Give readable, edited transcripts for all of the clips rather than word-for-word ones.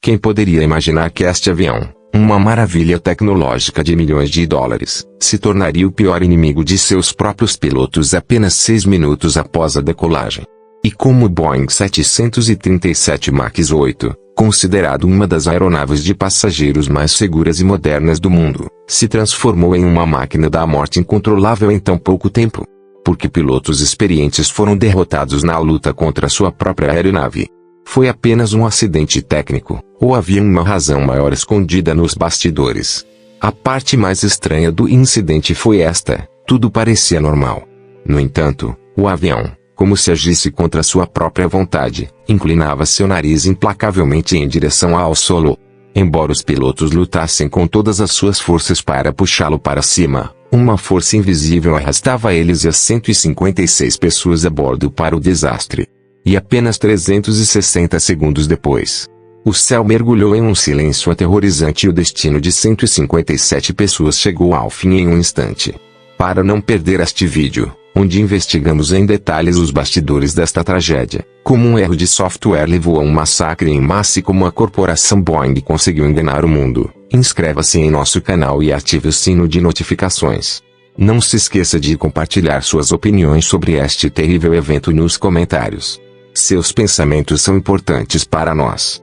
Quem poderia imaginar que este avião, uma maravilha tecnológica de milhões de dólares, se tornaria o pior inimigo de seus próprios pilotos apenas 6 minutos após a decolagem? E como o Boeing 737 MAX 8, considerado uma das aeronaves de passageiros mais seguras e modernas do mundo, se transformou em uma máquina da morte incontrolável em tão pouco tempo? Porque pilotos experientes foram derrotados na luta contra sua própria aeronave. Foi apenas um acidente técnico, ou havia uma razão maior escondida nos bastidores? A parte mais estranha do incidente foi esta: tudo parecia normal. No entanto, o avião, como se agisse contra sua própria vontade, inclinava seu nariz implacavelmente em direção ao solo. Embora os pilotos lutassem com todas as suas forças para puxá-lo para cima, uma força invisível arrastava eles e as 156 pessoas a bordo para o desastre. E apenas 360 segundos depois, o céu mergulhou em um silêncio aterrorizante e o destino de 157 pessoas chegou ao fim em um instante. Para não perder este vídeo, onde investigamos em detalhes os bastidores desta tragédia, como um erro de software levou a um massacre em massa e como a corporação Boeing conseguiu enganar o mundo, inscreva-se em nosso canal e ative o sino de notificações. Não se esqueça de compartilhar suas opiniões sobre este terrível evento nos comentários. Seus pensamentos são importantes para nós.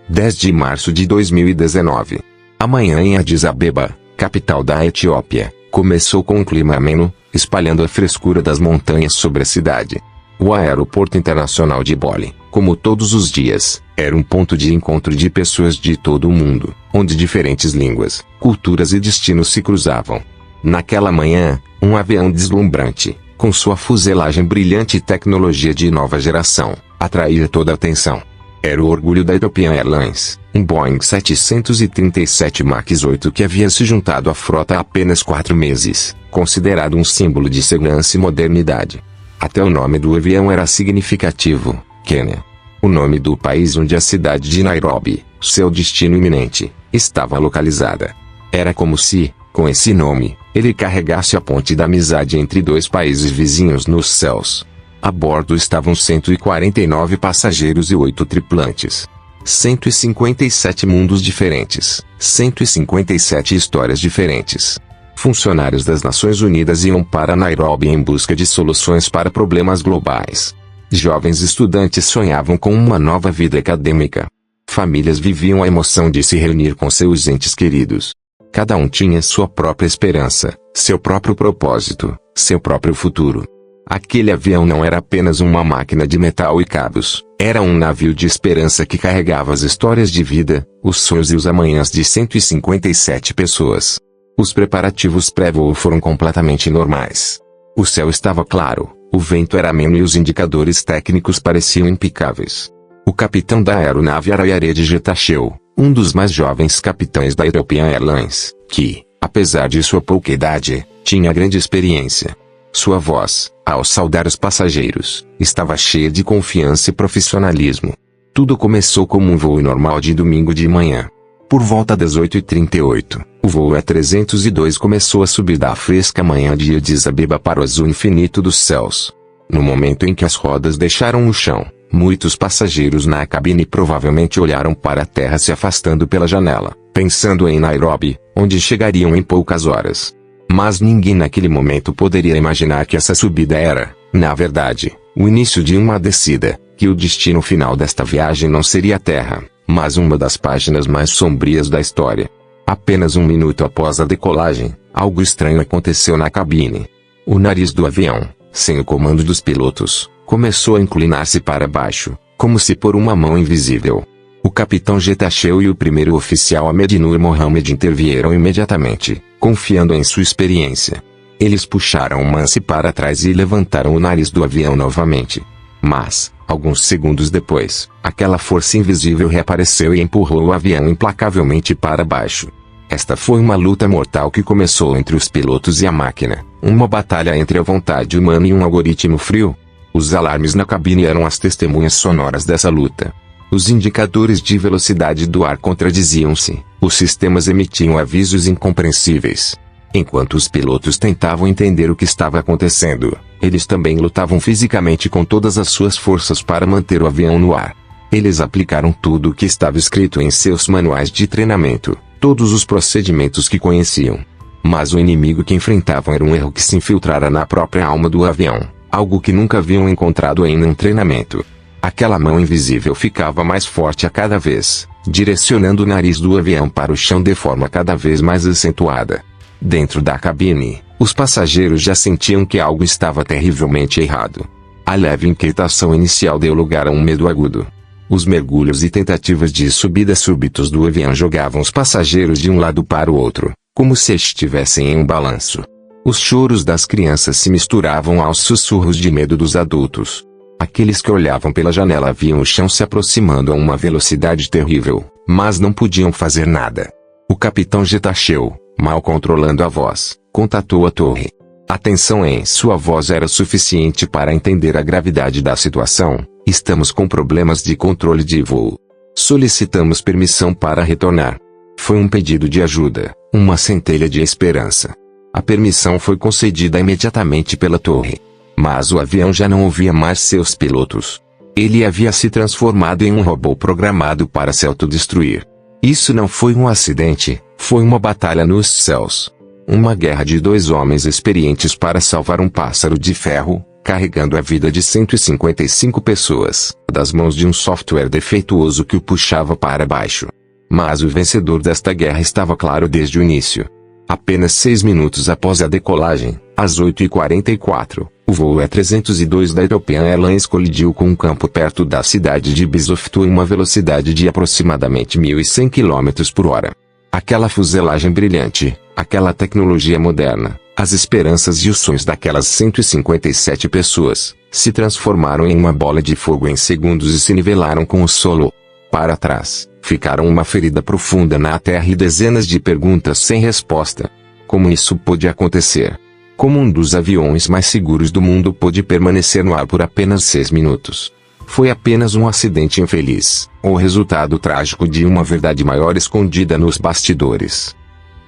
10 de março de 2019. Amanhã em Addis Abeba, capital da Etiópia, começou com um clima ameno, espalhando a frescura das montanhas sobre a cidade. O aeroporto internacional de Bole, como todos os dias, era um ponto de encontro de pessoas de todo o mundo, onde diferentes línguas, culturas e destinos se cruzavam. Naquela manhã, um avião deslumbrante, com sua fuselagem brilhante e tecnologia de nova geração, atraía toda a atenção. Era o orgulho da Ethiopian Airlines, um Boeing 737 MAX 8 que havia se juntado à frota há apenas 4 meses, considerado um símbolo de segurança e modernidade. Até o nome do avião era significativo: Quênia. O nome do país onde a cidade de Nairobi, seu destino iminente, estava localizada. Era como se, com esse nome, ele carregasse a ponte da amizade entre dois países vizinhos nos céus. A bordo estavam 149 passageiros e 8 tripulantes. 157 mundos diferentes, 157 histórias diferentes. Funcionários das Nações Unidas iam para Nairobi em busca de soluções para problemas globais. Jovens estudantes sonhavam com uma nova vida acadêmica. Famílias viviam a emoção de se reunir com seus entes queridos. Cada um tinha sua própria esperança, seu próprio propósito, seu próprio futuro. Aquele avião não era apenas uma máquina de metal e cabos, era um navio de esperança que carregava as histórias de vida, os sonhos e os amanhãs de 157 pessoas. Os preparativos pré-voo foram completamente normais. O céu estava claro, o vento era ameno e os indicadores técnicos pareciam impecáveis. O capitão da aeronave era Yared Getachew, um dos mais jovens capitães da Ethiopian Airlines, que, apesar de sua pouca idade, tinha grande experiência. Sua voz, ao saudar os passageiros, estava cheia de confiança e profissionalismo. Tudo começou como um voo normal de domingo de manhã. Por volta das 8h38, o voo E302 começou a subir da fresca manhã de Addis Abeba para o azul infinito dos céus. No momento em que as rodas deixaram o chão, muitos passageiros na cabine provavelmente olharam para a terra se afastando pela janela, pensando em Nairobi, onde chegariam em poucas horas. Mas ninguém naquele momento poderia imaginar que essa subida era, na verdade, o início de uma descida, que o destino final desta viagem não seria a terra, mas uma das páginas mais sombrias da história. Apenas 1 minuto após a decolagem, algo estranho aconteceu na cabine. O nariz do avião, sem o comando dos pilotos, começou a inclinar-se para baixo, como se por uma mão invisível. O capitão Getachew e o primeiro oficial Ahmed Nur Mohammed intervieram imediatamente, confiando em sua experiência. Eles puxaram o manche para trás e levantaram o nariz do avião novamente. Mas, alguns segundos depois, aquela força invisível reapareceu e empurrou o avião implacavelmente para baixo. Esta foi uma luta mortal que começou entre os pilotos e a máquina, uma batalha entre a vontade humana e um algoritmo frio. Os alarmes na cabine eram as testemunhas sonoras dessa luta. Os indicadores de velocidade do ar contradiziam-se, os sistemas emitiam avisos incompreensíveis. Enquanto os pilotos tentavam entender o que estava acontecendo, eles também lutavam fisicamente com todas as suas forças para manter o avião no ar. Eles aplicaram tudo o que estava escrito em seus manuais de treinamento, todos os procedimentos que conheciam. Mas o inimigo que enfrentavam era um erro que se infiltrara na própria alma do avião, algo que nunca haviam encontrado em um treinamento. Aquela mão invisível ficava mais forte a cada vez, direcionando o nariz do avião para o chão de forma cada vez mais acentuada. Dentro da cabine, os passageiros já sentiam que algo estava terrivelmente errado. A leve inquietação inicial deu lugar a um medo agudo. Os mergulhos e tentativas de subida súbitos do avião jogavam os passageiros de um lado para o outro, como se estivessem em um balanço. Os choros das crianças se misturavam aos sussurros de medo dos adultos. Aqueles que olhavam pela janela viam o chão se aproximando a uma velocidade terrível, mas não podiam fazer nada. O capitão Getachew, mal controlando a voz, contatou a torre. A tensão em sua voz era suficiente para entender a gravidade da situação. Estamos com problemas de controle de voo. Solicitamos permissão para retornar. Foi um pedido de ajuda, uma centelha de esperança. A permissão foi concedida imediatamente pela torre. Mas o avião já não ouvia mais seus pilotos. Ele havia se transformado em um robô programado para se autodestruir. Isso não foi um acidente, foi uma batalha nos céus. Uma guerra de dois homens experientes para salvar um pássaro de ferro, carregando a vida de 155 pessoas, das mãos de um software defeituoso que o puxava para baixo. Mas o vencedor desta guerra estava claro desde o início. Apenas 6 minutos após a decolagem, às 8h44, o voo E-302 da Ethiopian Airlines colidiu com um campo perto da cidade de Bisoftu em uma velocidade de aproximadamente 1.100 km/h. Aquela fuselagem brilhante, aquela tecnologia moderna, as esperanças e os sonhos daquelas 157 pessoas, se transformaram em uma bola de fogo em segundos e se nivelaram com o solo. Para trás, ficaram uma ferida profunda na terra e dezenas de perguntas sem resposta. Como isso pôde acontecer? Como um dos aviões mais seguros do mundo pôde permanecer no ar por apenas 6 minutos? Foi apenas um acidente infeliz, ou resultado trágico de uma verdade maior escondida nos bastidores.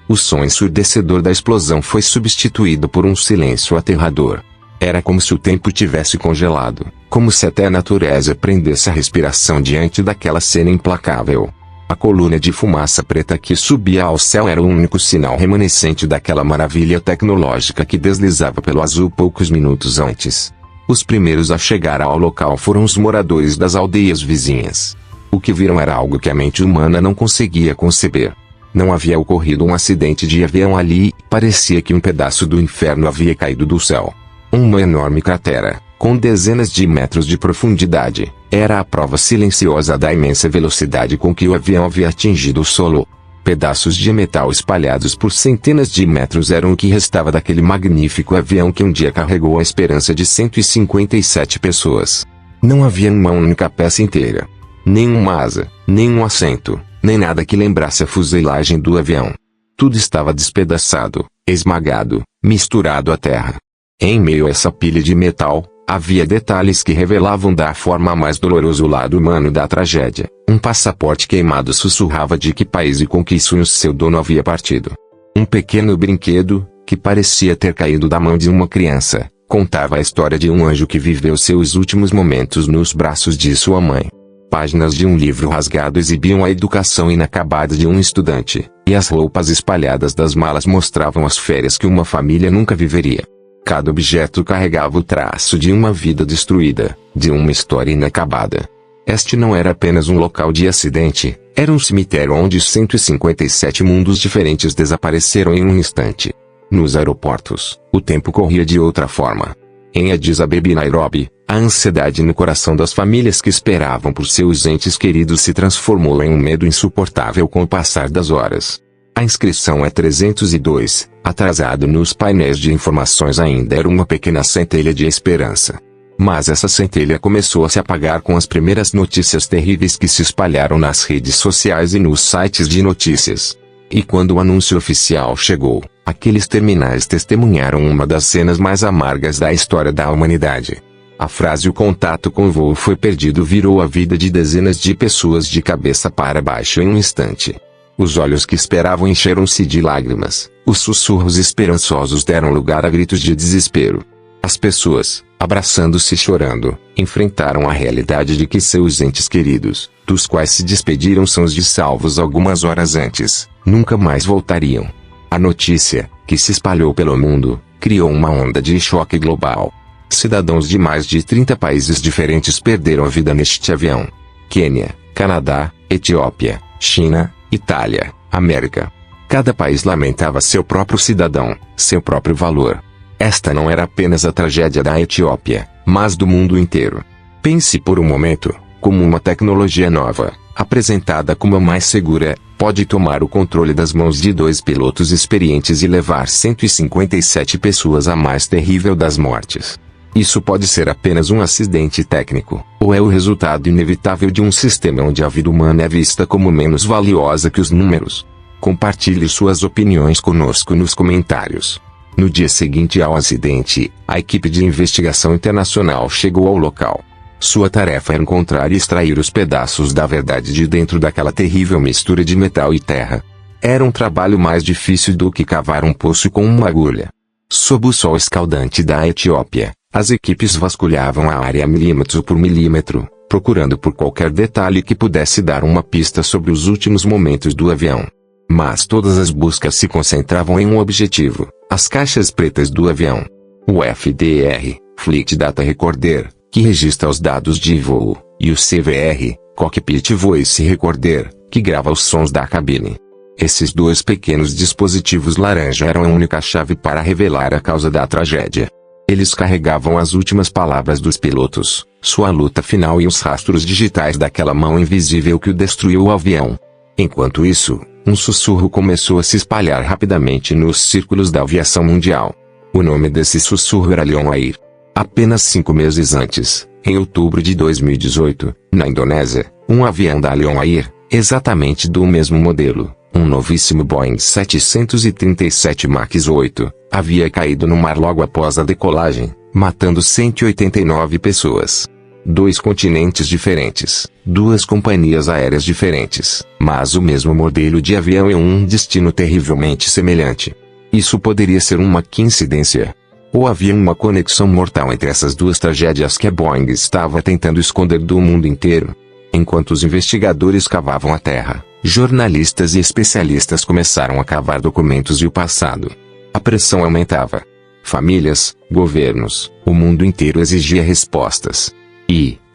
O som ensurdecedor da explosão foi substituído por um silêncio aterrador. Era como se o tempo tivesse congelado, como se até a natureza prendesse a respiração diante daquela cena implacável. A coluna de fumaça preta que subia ao céu era o único sinal remanescente daquela maravilha tecnológica que deslizava pelo azul poucos minutos antes. Os primeiros a chegar ao local foram os moradores das aldeias vizinhas. O que viram era algo que a mente humana não conseguia conceber. Não havia ocorrido um acidente de avião ali, parecia que um pedaço do inferno havia caído do céu. Uma enorme cratera, com dezenas de metros de profundidade, era a prova silenciosa da imensa velocidade com que o avião havia atingido o solo. Pedaços de metal espalhados por centenas de metros eram o que restava daquele magnífico avião que um dia carregou a esperança de 157 pessoas. Não havia uma única peça inteira. Nem uma asa, nem um assento, nem nada que lembrasse a fuselagem do avião. Tudo estava despedaçado, esmagado, misturado à terra. Em meio a essa pilha de metal, havia detalhes que revelavam da forma mais dolorosa o lado humano da tragédia. Um passaporte queimado sussurrava de que país e com que sonhos seu dono havia partido. Um pequeno brinquedo, que parecia ter caído da mão de uma criança, contava a história de um anjo que viveu seus últimos momentos nos braços de sua mãe. Páginas de um livro rasgado exibiam a educação inacabada de um estudante, e as roupas espalhadas das malas mostravam as férias que uma família nunca viveria. Cada objeto carregava o traço de uma vida destruída, de uma história inacabada. Este não era apenas um local de acidente, era um cemitério onde 157 mundos diferentes desapareceram em um instante. Nos aeroportos, o tempo corria de outra forma. Em Addis Abeba e Nairobi, a ansiedade no coração das famílias que esperavam por seus entes queridos se transformou em um medo insuportável com o passar das horas. A inscrição E-302, atrasado nos painéis de informações, ainda era uma pequena centelha de esperança. Mas essa centelha começou a se apagar com as primeiras notícias terríveis que se espalharam nas redes sociais e nos sites de notícias. E quando o anúncio oficial chegou, aqueles terminais testemunharam uma das cenas mais amargas da história da humanidade. A frase "o contato com o voo foi perdido" virou a vida de dezenas de pessoas de cabeça para baixo em um instante. Os olhos que esperavam encheram-se de lágrimas, os sussurros esperançosos deram lugar a gritos de desespero. As pessoas, abraçando-se e chorando, enfrentaram a realidade de que seus entes queridos, dos quais se despediram sãos de salvos algumas horas antes, nunca mais voltariam. A notícia, que se espalhou pelo mundo, criou uma onda de choque global. Cidadãos de mais de 30 países diferentes perderam a vida neste avião. Quênia, Canadá, Etiópia, China, Itália, América. Cada país lamentava seu próprio cidadão, seu próprio valor. Esta não era apenas a tragédia da Etiópia, mas do mundo inteiro. Pense por um momento, como uma tecnologia nova, apresentada como a mais segura, pode tomar o controle das mãos de dois pilotos experientes e levar 157 pessoas à mais terrível das mortes. Isso pode ser apenas um acidente técnico, ou é o resultado inevitável de um sistema onde a vida humana é vista como menos valiosa que os números. Compartilhe suas opiniões conosco nos comentários. No dia seguinte ao acidente, a equipe de investigação internacional chegou ao local. Sua tarefa era encontrar e extrair os pedaços da verdade de dentro daquela terrível mistura de metal e terra. Era um trabalho mais difícil do que cavar um poço com uma agulha. Sob o sol escaldante da Etiópia, as equipes vasculhavam a área milímetro por milímetro, procurando por qualquer detalhe que pudesse dar uma pista sobre os últimos momentos do avião. Mas todas as buscas se concentravam em um objetivo: as caixas pretas do avião. O FDR, Flight Data Recorder, que registra os dados de voo, e o CVR, Cockpit Voice Recorder, que grava os sons da cabine. Esses dois pequenos dispositivos laranja eram a única chave para revelar a causa da tragédia. Eles carregavam as últimas palavras dos pilotos, sua luta final e os rastros digitais daquela mão invisível que o destruiu o avião. Enquanto isso, um sussurro começou a se espalhar rapidamente nos círculos da aviação mundial. O nome desse sussurro era Lion Air. Apenas 5 meses antes, em outubro de 2018, na Indonésia, um avião da Lion Air, exatamente do mesmo modelo, um novíssimo Boeing 737 MAX 8, havia caído no mar logo após a decolagem, matando 189 pessoas. 2 continentes diferentes, 2 companhias aéreas diferentes, mas o mesmo modelo de avião e um destino terrivelmente semelhante. Isso poderia ser uma coincidência? Ou havia uma conexão mortal entre essas duas tragédias que a Boeing estava tentando esconder do mundo inteiro? Enquanto os investigadores cavavam a terra, jornalistas e especialistas começaram a cavar documentos e o passado. A pressão aumentava. Famílias, governos, o mundo inteiro exigia respostas.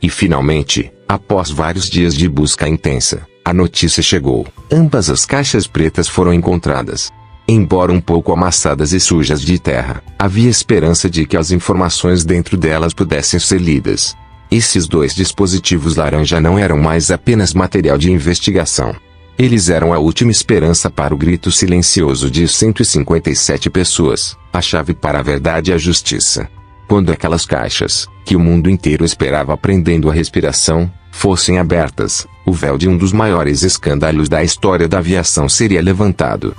E finalmente, após vários dias de busca intensa, a notícia chegou. Ambas as caixas pretas foram encontradas. Embora um pouco amassadas e sujas de terra, havia esperança de que as informações dentro delas pudessem ser lidas. Esses 2 dispositivos laranja não eram mais apenas material de investigação. Eles eram a última esperança para o grito silencioso de 157 pessoas, a chave para a verdade e a justiça. Quando aquelas caixas, que o mundo inteiro esperava prendendo a respiração, fossem abertas, o véu de um dos maiores escândalos da história da aviação seria levantado.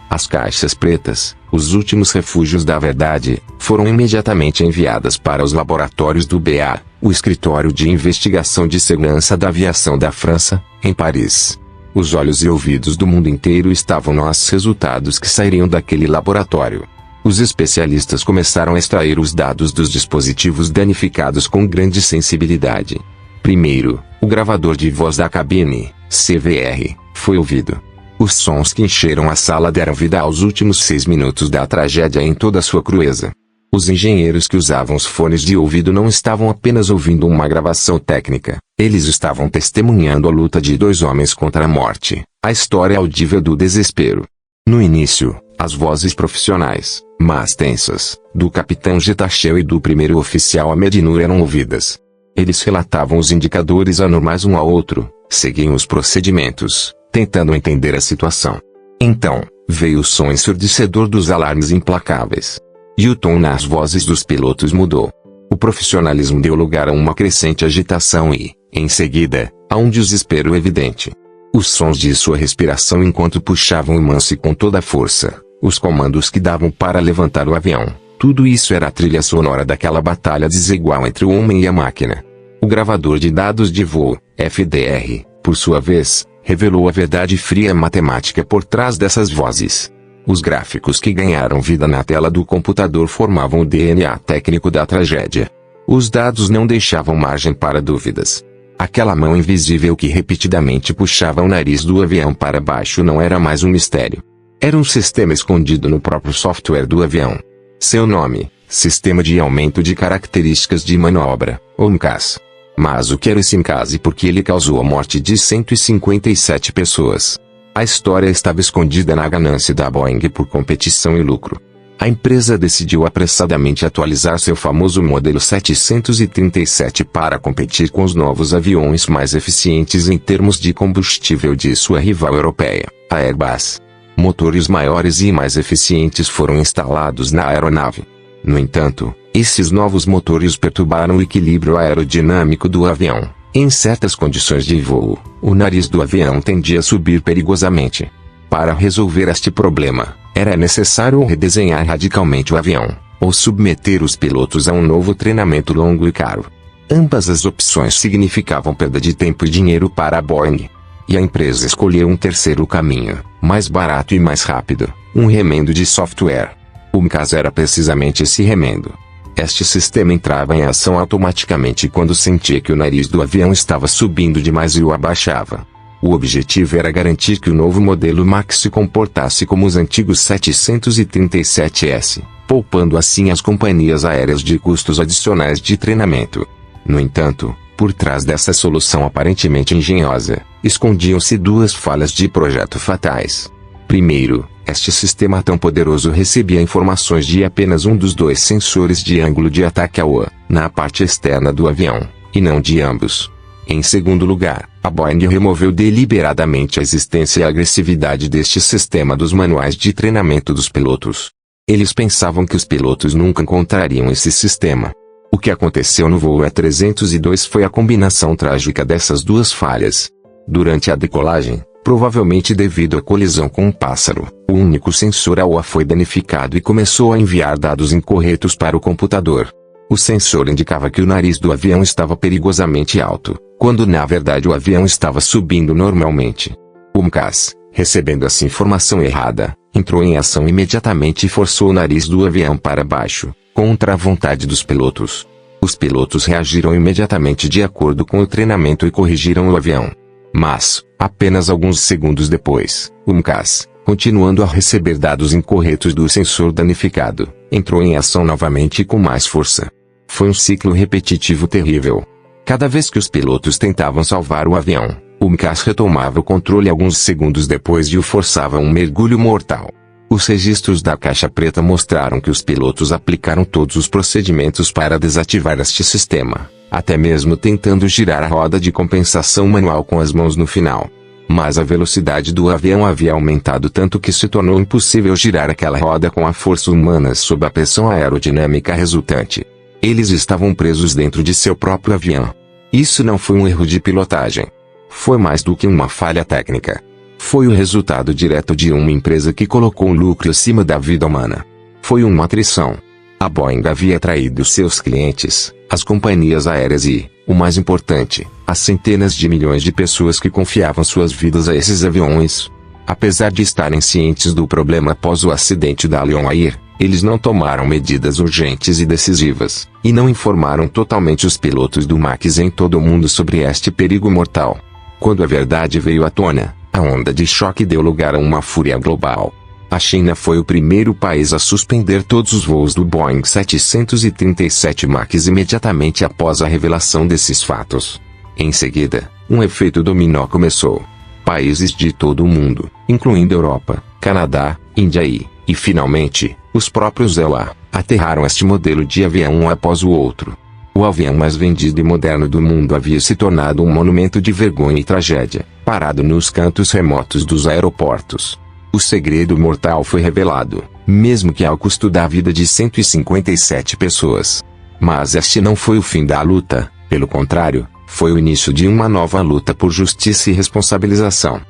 As caixas pretas, os últimos refúgios da verdade, foram imediatamente enviadas para os laboratórios do BA, o Escritório de Investigação de Segurança da Aviação da França, em Paris. Os olhos e ouvidos do mundo inteiro estavam nos resultados que sairiam daquele laboratório. Os especialistas começaram a extrair os dados dos dispositivos danificados com grande sensibilidade. Primeiro, o gravador de voz da cabine, CVR, foi ouvido. Os sons que encheram a sala deram vida aos últimos 6 minutos da tragédia em toda a sua crueza. Os engenheiros que usavam os fones de ouvido não estavam apenas ouvindo uma gravação técnica, eles estavam testemunhando a luta de 2 homens contra a morte, a história audível do desespero. No início, as vozes profissionais, mas tensas, do capitão Getachew e do primeiro oficial Ahmedinur eram ouvidas. Eles relatavam os indicadores anormais um ao outro, seguiam os procedimentos, tentando entender a situação. Então, veio o som ensurdecedor dos alarmes implacáveis. E o tom nas vozes dos pilotos mudou. O profissionalismo deu lugar a uma crescente agitação e, em seguida, a um desespero evidente. Os sons de sua respiração enquanto puxavam o manche com toda a força, os comandos que davam para levantar o avião, tudo isso era a trilha sonora daquela batalha desigual entre o homem e a máquina. O gravador de dados de voo, FDR, por sua vez, revelou a verdade fria matemática por trás dessas vozes. Os gráficos que ganharam vida na tela do computador formavam o DNA técnico da tragédia. Os dados não deixavam margem para dúvidas. Aquela mão invisível que repetidamente puxava o nariz do avião para baixo não era mais um mistério. Era um sistema escondido no próprio software do avião. Seu nome, Sistema de Aumento de Características de Manobra, ou MCAS. Mas o que era esse MCAS e por que ele causou a morte de 157 pessoas? A história estava escondida na ganância da Boeing por competição e lucro. A empresa decidiu apressadamente atualizar seu famoso modelo 737 para competir com os novos aviões mais eficientes em termos de combustível de sua rival europeia, a Airbus. Motores maiores e mais eficientes foram instalados na aeronave. No entanto, esses novos motores perturbaram o equilíbrio aerodinâmico do avião. Em certas condições de voo, o nariz do avião tendia a subir perigosamente. Para resolver este problema, era necessário redesenhar radicalmente o avião, ou submeter os pilotos a um novo treinamento longo e caro. Ambas as opções significavam perda de tempo e dinheiro para a Boeing. E a empresa escolheu um terceiro caminho, mais barato e mais rápido, um remendo de software. O MCAS era precisamente esse remendo. Este sistema entrava em ação automaticamente quando sentia que o nariz do avião estava subindo demais e o abaixava. O objetivo era garantir que o novo modelo MAX se comportasse como os antigos 737S, poupando assim as companhias aéreas de custos adicionais de treinamento. No entanto, por trás dessa solução aparentemente engenhosa, escondiam-se duas falhas de projeto fatais. Primeiro, este sistema tão poderoso recebia informações de apenas um dos dois sensores de ângulo de ataque AOA, na parte externa do avião, e não de ambos. Em segundo lugar, a Boeing removeu deliberadamente a existência e a agressividade deste sistema dos manuais de treinamento dos pilotos. Eles pensavam que os pilotos nunca encontrariam esse sistema. O que aconteceu no voo E-302 foi a combinação trágica dessas duas falhas. Durante a decolagem, provavelmente devido à colisão com um pássaro, o único sensor AOA foi danificado e começou a enviar dados incorretos para o computador. O sensor indicava que o nariz do avião estava perigosamente alto, quando na verdade o avião estava subindo normalmente. O MCAS, recebendo essa informação errada, entrou em ação imediatamente e forçou o nariz do avião para baixo, contra a vontade dos pilotos. Os pilotos reagiram imediatamente de acordo com o treinamento e corrigiram o avião. Mas, apenas alguns segundos depois, o MCAS, continuando a receber dados incorretos do sensor danificado, entrou em ação novamente e com mais força. Foi um ciclo repetitivo terrível. Cada vez que os pilotos tentavam salvar o avião, o MCAS retomava o controle alguns segundos depois e o forçava a um mergulho mortal. Os registros da caixa preta mostraram que os pilotos aplicaram todos os procedimentos para desativar este sistema, até mesmo tentando girar a roda de compensação manual com as mãos no final. Mas a velocidade do avião havia aumentado tanto que se tornou impossível girar aquela roda com a força humana sob a pressão aerodinâmica resultante. Eles estavam presos dentro de seu próprio avião. Isso não foi um erro de pilotagem. Foi mais do que uma falha técnica. Foi o resultado direto de uma empresa que colocou o lucro acima da vida humana. Foi uma traição. A Boeing havia traído seus clientes, as companhias aéreas e, o mais importante, as centenas de milhões de pessoas que confiavam suas vidas a esses aviões. Apesar de estarem cientes do problema após o acidente da Lion Air, eles não tomaram medidas urgentes e decisivas, e não informaram totalmente os pilotos do MAX em todo o mundo sobre este perigo mortal. Quando a verdade veio à tona, a onda de choque deu lugar a uma fúria global. A China foi o primeiro país a suspender todos os voos do Boeing 737 MAX imediatamente após a revelação desses fatos. Em seguida, um efeito dominó começou. Países de todo o mundo, incluindo Europa, Canadá, Índia e finalmente, os próprios EUA, aterraram este modelo de avião um após o outro. O avião mais vendido e moderno do mundo havia se tornado um monumento de vergonha e tragédia, parado nos cantos remotos dos aeroportos. O segredo mortal foi revelado, mesmo que ao custo da vida de 157 pessoas. Mas este não foi o fim da luta, pelo contrário, foi o início de uma nova luta por justiça e responsabilização.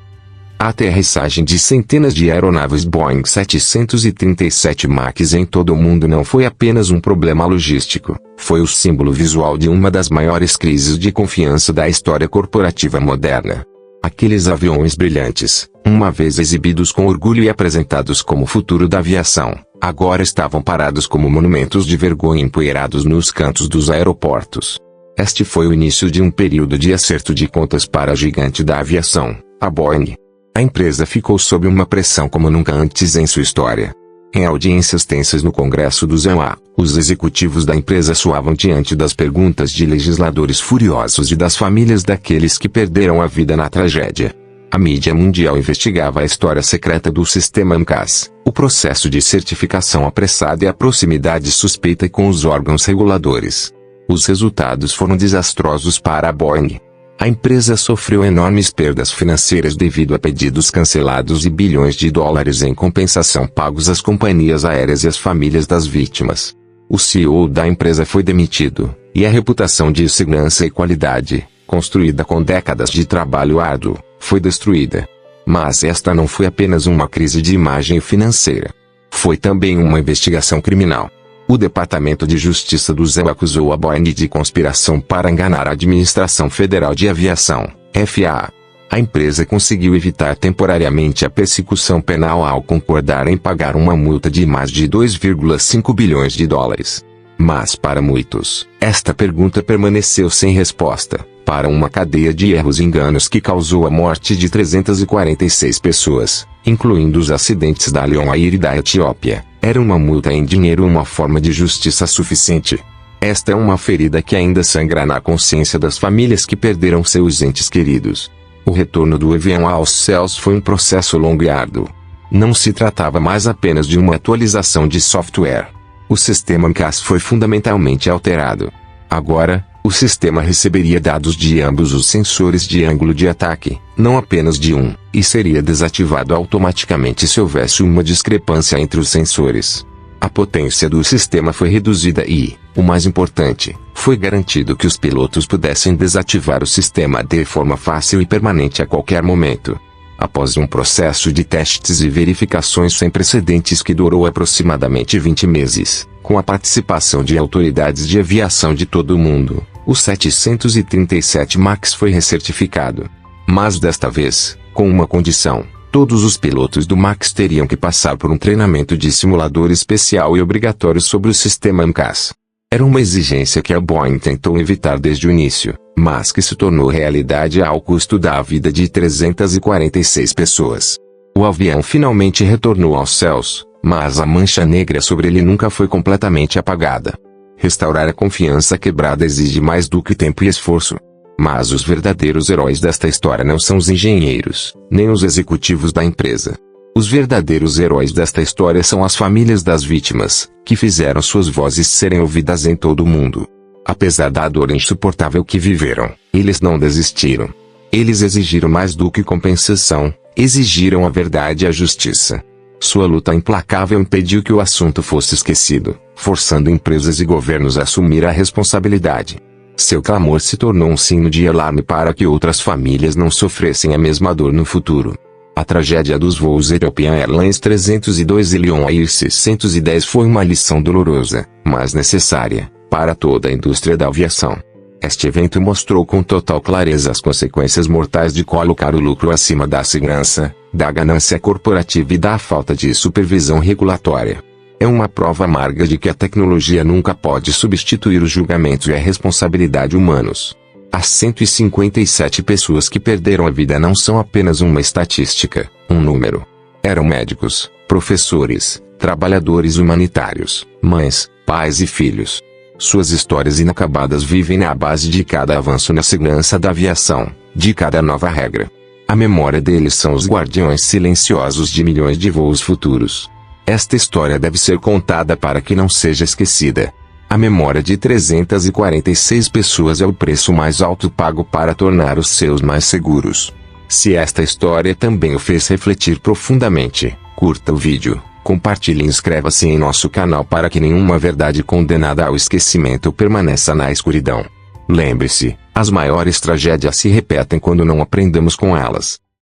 A aterrissagem de centenas de aeronaves Boeing 737 MAX em todo o mundo não foi apenas um problema logístico, foi o símbolo visual de uma das maiores crises de confiança da história corporativa moderna. Aqueles aviões brilhantes, uma vez exibidos com orgulho e apresentados como o futuro da aviação, agora estavam parados como monumentos de vergonha empoeirados nos cantos dos aeroportos. Este foi o início de um período de acerto de contas para a gigante da aviação, a Boeing. A empresa ficou sob uma pressão como nunca antes em sua história. Em audiências tensas no Congresso dos USA, os executivos da empresa suavam diante das perguntas de legisladores furiosos e das famílias daqueles que perderam a vida na tragédia. A mídia mundial investigava a história secreta do sistema MCAS, o processo de certificação apressada e a proximidade suspeita com os órgãos reguladores. Os resultados foram desastrosos para a Boeing. A empresa sofreu enormes perdas financeiras devido a pedidos cancelados e bilhões de dólares em compensação pagos às companhias aéreas e às famílias das vítimas. O CEO da empresa foi demitido, e a reputação de segurança e qualidade, construída com décadas de trabalho árduo, foi destruída. Mas esta não foi apenas uma crise de imagem financeira. Foi também uma investigação criminal. O Departamento de Justiça do USA acusou a Boeing de conspiração para enganar a Administração Federal de Aviação, FAA. A empresa conseguiu evitar temporariamente a persecução penal ao concordar em pagar uma multa de mais de 2,5 bilhões de dólares. Mas para muitos, esta pergunta permaneceu sem resposta, para uma cadeia de erros e enganos que causou a morte de 346 pessoas, incluindo os acidentes da Lion Air e da Etiópia. Era uma multa em dinheiro uma forma de justiça suficiente? Esta é uma ferida que ainda sangra na consciência das famílias que perderam seus entes queridos. O retorno do avião aos céus foi um processo longo e árduo. Não se tratava mais apenas de uma atualização de software. O sistema MCAS foi fundamentalmente alterado. Agora, o sistema receberia dados de ambos os sensores de ângulo de ataque, não apenas de um, e seria desativado automaticamente se houvesse uma discrepância entre os sensores. A potência do sistema foi reduzida e, o mais importante, foi garantido que os pilotos pudessem desativar o sistema de forma fácil e permanente a qualquer momento. Após um processo de testes e verificações sem precedentes que durou aproximadamente 20 meses, com a participação de autoridades de aviação de todo o mundo, o 737 MAX foi recertificado. Mas desta vez, com uma condição: todos os pilotos do MAX teriam que passar por um treinamento de simulador especial e obrigatório sobre o sistema MCAS. Era uma exigência que a Boeing tentou evitar desde o início, mas que se tornou realidade ao custo da vida de 346 pessoas. O avião finalmente retornou aos céus, mas a mancha negra sobre ele nunca foi completamente apagada. Restaurar a confiança quebrada exige mais do que tempo e esforço. Mas os verdadeiros heróis desta história não são os engenheiros, nem os executivos da empresa. Os verdadeiros heróis desta história são as famílias das vítimas, que fizeram suas vozes serem ouvidas em todo o mundo. Apesar da dor insuportável que viveram, eles não desistiram. Eles exigiram mais do que compensação, exigiram a verdade e a justiça. Sua luta implacável impediu que o assunto fosse esquecido, forçando empresas e governos a assumir a responsabilidade. Seu clamor se tornou um sino de alarme para que outras famílias não sofressem a mesma dor no futuro. A tragédia dos voos Ethiopian Airlines 302 e Lion Air 610 foi uma lição dolorosa, mas necessária, para toda a indústria da aviação. Este evento mostrou com total clareza as consequências mortais de colocar o lucro acima da segurança, da ganância corporativa e da falta de supervisão regulatória. É uma prova amarga de que a tecnologia nunca pode substituir os julgamentos e a responsabilidade humanos. As 157 pessoas que perderam a vida não são apenas uma estatística, um número. Eram médicos, professores, trabalhadores humanitários, mães, pais e filhos. Suas histórias inacabadas vivem na base de cada avanço na segurança da aviação, de cada nova regra. A memória deles são os guardiões silenciosos de milhões de voos futuros. Esta história deve ser contada para que não seja esquecida. A memória de 346 pessoas é o preço mais alto pago para tornar os seus mais seguros. Se esta história também o fez refletir profundamente, curta o vídeo, compartilhe e inscreva-se em nosso canal para que nenhuma verdade condenada ao esquecimento permaneça na escuridão. Lembre-se, as maiores tragédias se repetem quando não aprendemos com elas.